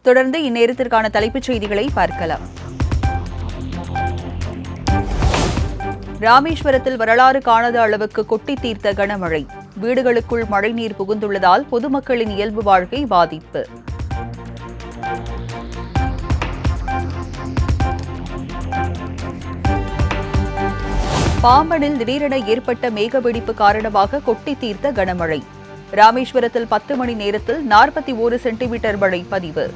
தொடர்ந்து இந்நேரத்திற்கான தலைப்புச் செய்திகளை பார்க்கலாம். ராமேஸ்வரத்தில் வரலாறு காணாத அளவுக்கு கொட்டி தீர்த்த கனமழை. வீடுகளுக்குள் மழைநீர் புகுந்துள்ளதால் பொதுமக்களின் இயல்பு வாழ்க்கை பாதிப்பு. பாம்பனில் திடீரென ஏற்பட்ட மேகவெடிப்பு காரணமாக கொட்டி தீர்த்த கனமழை. ராமேஸ்வரத்தில் 10 மணி நேரத்தில் 41 சென்டிமீட்டர் மழை பதிவு.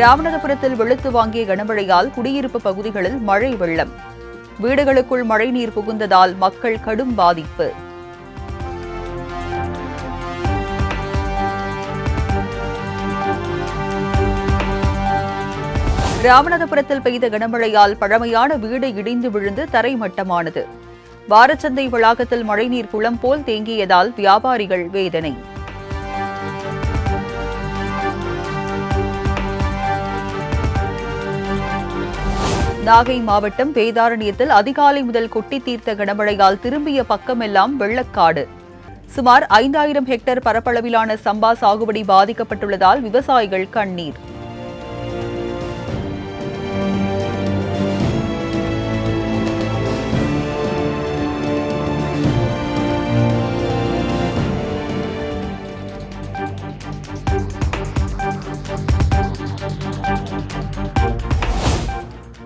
ராமநாதபுரத்தில் வெளுத்து வாங்கிய கனமழையால் குடியிருப்பு பகுதிகளில் மழை வெள்ளம். வீடுகளுக்குள் மழைநீர் புகுந்ததால் மக்கள் கடும் பாதிப்பு. ராமநாதபுரத்தில் பெய்த கனமழையால் பழமையான வீடு இடிந்து விழுந்து தரைமட்டமானது. வாரச்சந்தை வளாகத்தில் மழைநீர் குளம் போல் தேங்கியதால் வியாபாரிகள் வேதனை. நாகை மாவட்டம் வேதாரண்யத்தில் அதிகாலை முதல் கொட்டி தீர்த்த கனமழையால் திரும்பிய பக்கமெல்லாம் வெள்ளக்காடு. சுமார் 5000 ஹெக்டேர் பரப்பளவிலான சம்பா சாகுபடி பாதிக்கப்பட்டுள்ளதால் விவசாயிகள் கண்ணீர்.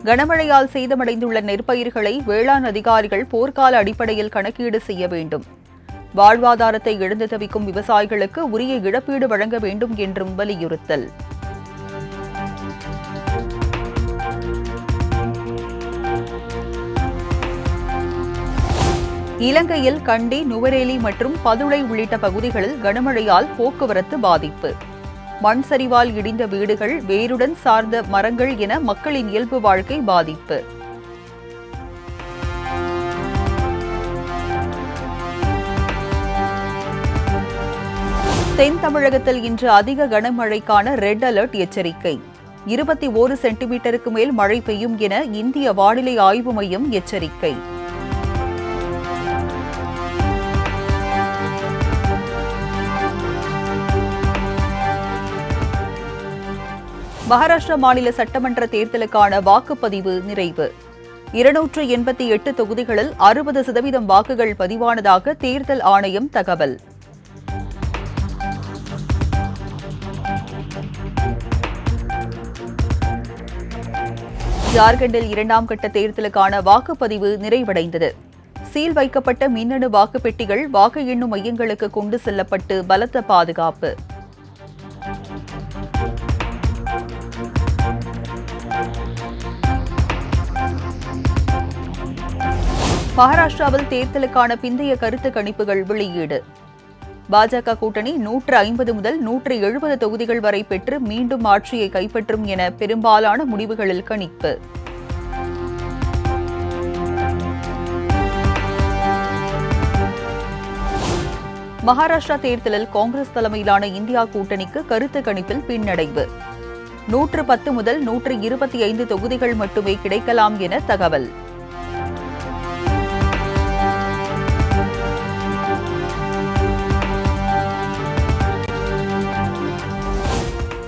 கனமழையால் சேதமடைந்துள்ள நெற்பயிர்களை வேளாண் அதிகாரிகள் போர்க்கால அடிப்படையில் கணக்கீடு செய்ய வேண்டும். வாழ்வாதாரத்தை இழந்து தவிக்கும் விவசாயிகளுக்கு உரிய இழப்பீடு வழங்க வேண்டும் என்றும் வலியுறுத்தல். இலங்கையில் கண்டி, நுவரேலி மற்றும் பதுளை உள்ளிட்ட பகுதிகளில் கனமழையால் போக்குவரத்து பாதிப்பு. மண் சரிவால் இடிந்த வீடுகள், வேருடன் சார்ந்த மரங்கள் என மக்களின் இயல்பு வாழ்க்கை பாதிப்பு. தென் தமிழகத்தில் இன்று அதிக கனமழைக்கான ரெட் அலர்ட் எச்சரிக்கை. 21 சென்டிமீட்டருக்கு மேல் மழை பெய்யும் என இந்திய வானிலை ஆய்வு மையம் எச்சரிக்கை. மகாராஷ்டிரா மாநில சட்டமன்ற தேர்தலுக்கான வாக்குப்பதிவு நிறைவு. 288 தொகுதிகளில் 60% வாக்குகள் பதிவானதாக தேர்தல் ஆணையம் தகவல். ஜார்க்கண்டில் 2ஆம் கட்ட தேர்தலுக்கான வாக்குப்பதிவு நிறைவடைந்தது. சீல் வைக்கப்பட்ட மின்னணு வாக்குப்பெட்டிகள் வாக்கு எண்ணும் மையங்களுக்கு கொண்டு செல்லப்பட்டு பலத்த பாதுகாப்பு. மகாராஷ்டிராவில் தேர்தலுக்கான பிந்தைய கருத்து கணிப்புகள் வெளியீடு. பாஜக கூட்டணி 150 முதல் 170 தொகுதிகள் வரை பெற்று மீண்டும் ஆட்சியை கைப்பற்றும் என பெரும்பாலான முடிவுகளில் கணிப்பு. மகாராஷ்டிரா தேர்தலில் காங்கிரஸ் தலைமையிலான இந்தியா கூட்டணிக்கு கருத்து கணிப்பில் பின்னடைவு. 110 முதல் 125 தொகுதிகள் மட்டுமே கிடைக்கலாம் என தகவல்.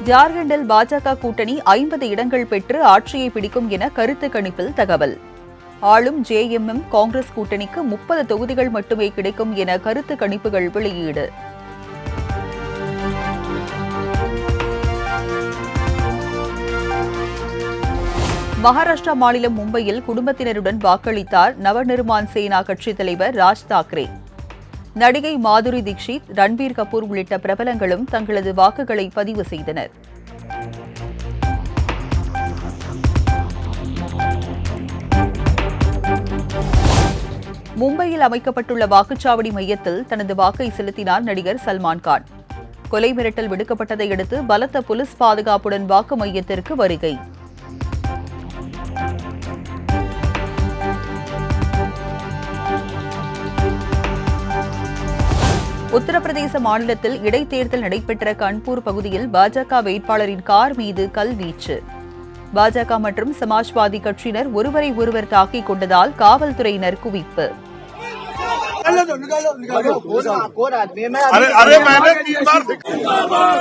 ஜார்க்கண்டில் பாஜக கூட்டணி 50 இடங்கள் பெற்று ஆட்சியை பிடிக்கும் என கருத்து கணிப்பில் தகவல். ஆளும் ஜேஎம்எம் காங்கிரஸ் கூட்டணிக்கு 30 தொகுதிகள் மட்டுமே கிடைக்கும் என கருத்து கணிப்புகள் வெளியீடு. மகாராஷ்டிரா மாநிலம் மும்பையில் குடும்பத்தினருடன் வாக்களித்தார் நவநிர்மான் சேனா கட்சித் தலைவர் ராஜ் தாக்கரே. நடிகை மாதுரி தீக்ஷித், ரன்பீர் கபூர் உள்ளிட்ட பிரபலங்களும் தங்களது வாக்குகளை பதிவு செய்தனர். மும்பையில் அமைக்கப்பட்டுள்ள வாக்குச்சாவடி மையத்தில் தனது வாக்கை செலுத்தினார் நடிகர் சல்மான் கான். கொலை மிரட்டல் விடுக்கப்பட்டதை அடுத்து பலத்த போலீஸ் பாதுகாப்புடன் வாக்கு மையத்திற்கு வருகை. உத்தரப்பிரதேச மாநிலத்தில் இடைத்தேர்தல் நடைபெற்ற கன்பூர் பகுதியில் பாஜக வேட்பாளரின் கார் மீது கல்வீச்சு. பாஜக மற்றும் சமாஜ்வாதி கட்சியினர் ஒருவரை ஒருவர் தாக்கிக் கொண்டதால் காவல்துறையினர் குவிப்பு. अरे मैंने 3 बार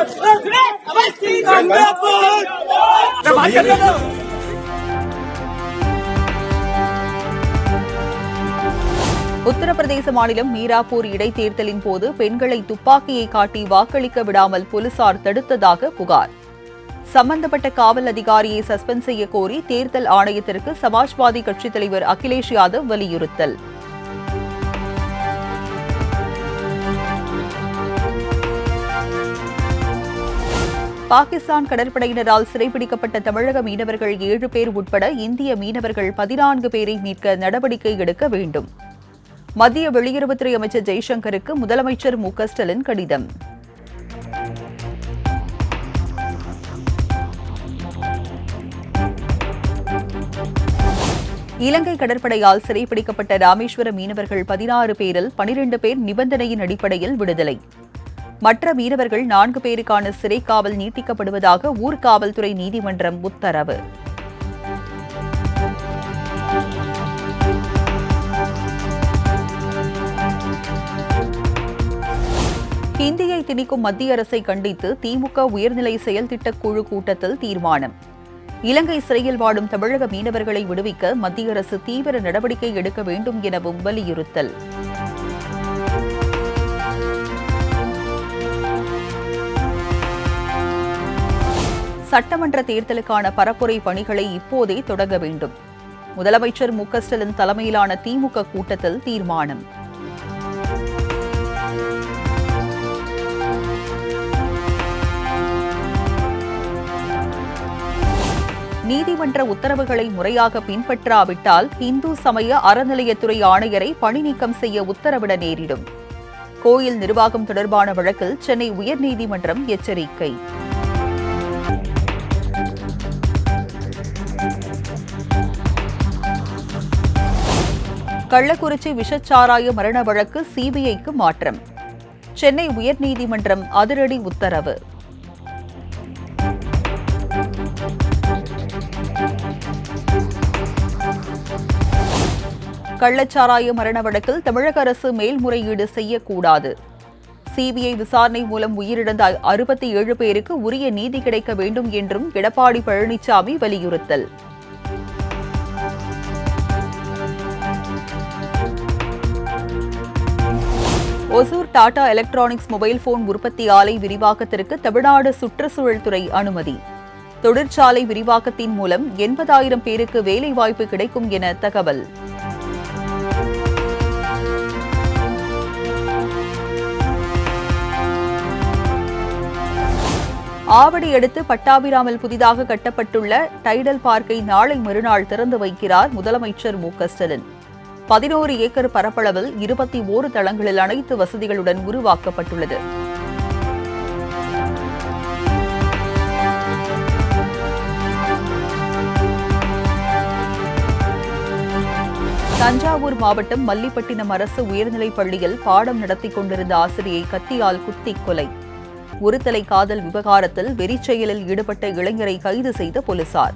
உத்தரப்பிரதேச மாநிலம் மீராப்பூர் இடைத்தேர்தலின் போது பெண்களை துப்பாக்கியை காட்டி வாக்களிக்க விடாமல் போலீசார் தடுத்ததாக புகார். சம்பந்தப்பட்ட காவல் அதிகாரியை சஸ்பெண்ட் செய்ய கோரி தேர்தல் ஆணையத்திற்கு சமாஜ்வாதி கட்சித் தலைவர் அகிலேஷ் யாதவ் வலியுறுத்தல். பாகிஸ்தான் கடற்படையினரால் சிறைபிடிக்கப்பட்ட தமிழக மீனவர்கள் 7 பேர் உட்பட இந்திய மீனவர்கள் 14 பேரை மீட்க நடவடிக்கை எடுக்க வேண்டும். மத்திய வெளியுறவுத்துறை அமைச்சர் ஜெய்சங்கருக்கு முதலமைச்சர் மு க ஸ்டாலின் கடிதம். இலங்கை கடற்படையால் சிறைப்பிடிக்கப்பட்ட ராமேஸ்வர மீனவர்கள் 16 பேரில் 12 பேர் நிபந்தனையின் அடிப்படையில் விடுதலை. மற்ற மீனவர்கள் 4 பேருக்கான சிறை காவல் நீட்டிக்கப்படுவதாக ஊர்காவல்துறை நீதிமன்றம் உத்தரவு. ஹிந்தியை திணிக்கும் மத்திய அரசை கண்டித்து திமுக உயர்நிலை செயல்திட்டக் குழு கூட்டத்தில் தீர்மானம். இலங்கை சிறையில் வாடும் தமிழக மீனவர்களை விடுவிக்க மத்திய அரசு தீவிர நடவடிக்கை எடுக்க வேண்டும் எனவும் வலியுறுத்தல். சட்டமன்ற தேர்தலுக்கான பரப்புரை பணிகளை இப்போதே தொடங்க வேண்டும். முதலமைச்சர் மு க ஸ்டாலின் தலைமையிலான திமுக கூட்டத்தில் தீர்மானம். நீதிமன்ற உத்தரவுகளை முறையாக பின்பற்றாவிட்டால் இந்து சமய அறநிலையத்துறை ஆணையரை பணி நீக்கம் செய்ய உத்தரவிட நேரிடும். கோயில் நிர்வாகம் தொடர்பான வழக்கில் சென்னை உயர்நீதிமன்றம் எச்சரிக்கை. கள்ளக்குறிச்சி விஷச்சாராய மரண வழக்கு சிபிஐக்கு மாற்றம். சென்னை உயர்நீதிமன்றம் அதிரடி உத்தரவு. கள்ளச்சாராய மரண வழக்கில் தமிழக அரசு மேல்முறையீடு செய்யக்கூடாது. சிபிஐ விசாரணை மூலம் உயிரிழந்த 67 பேருக்கு உரிய நீதி கிடைக்க வேண்டும் என்றும் எடப்பாடி பழனிசாமி வலியுறுத்தல். Hosur Tata electronics mobile phone உற்பத்தி ஆலை விரிவாக்கத்திற்கு தமிழ்நாடு சுற்றுச்சூழல் துறை அனுமதி. தொழிற்சாலை விரிவாக்கத்தின் மூலம் 80,000 பேருக்கு வேலைவாய்ப்பு கிடைக்கும் என தகவல். ஆவடி அடுத்து பட்டாபிராமில் புதிதாக கட்டப்பட்டுள்ள டைடல் பார்க்கை நாளை மறுநாள் திறந்து வைக்கிறார் முதலமைச்சர் மு க ஸ்டாலின். 11 ஏக்கர் பரப்பளவில் 21 தளங்களில் அனைத்து வசதிகளுடன் உருவாக்கப்பட்டுள்ளது. தஞ்சாவூர் மாவட்டம் மல்லிப்பட்டினம் அரசு உயர்நிலைப் பள்ளியில் பாடம் நடத்திக் கொண்டிருந்த ஆசிரியை கத்தியால் குத்தி கொலை. ஒருதலை காதல் விவகாரத்தில் வெறிச்செயலில் ஈடுபட்ட இளைஞரை கைது செய்த போலீசார்.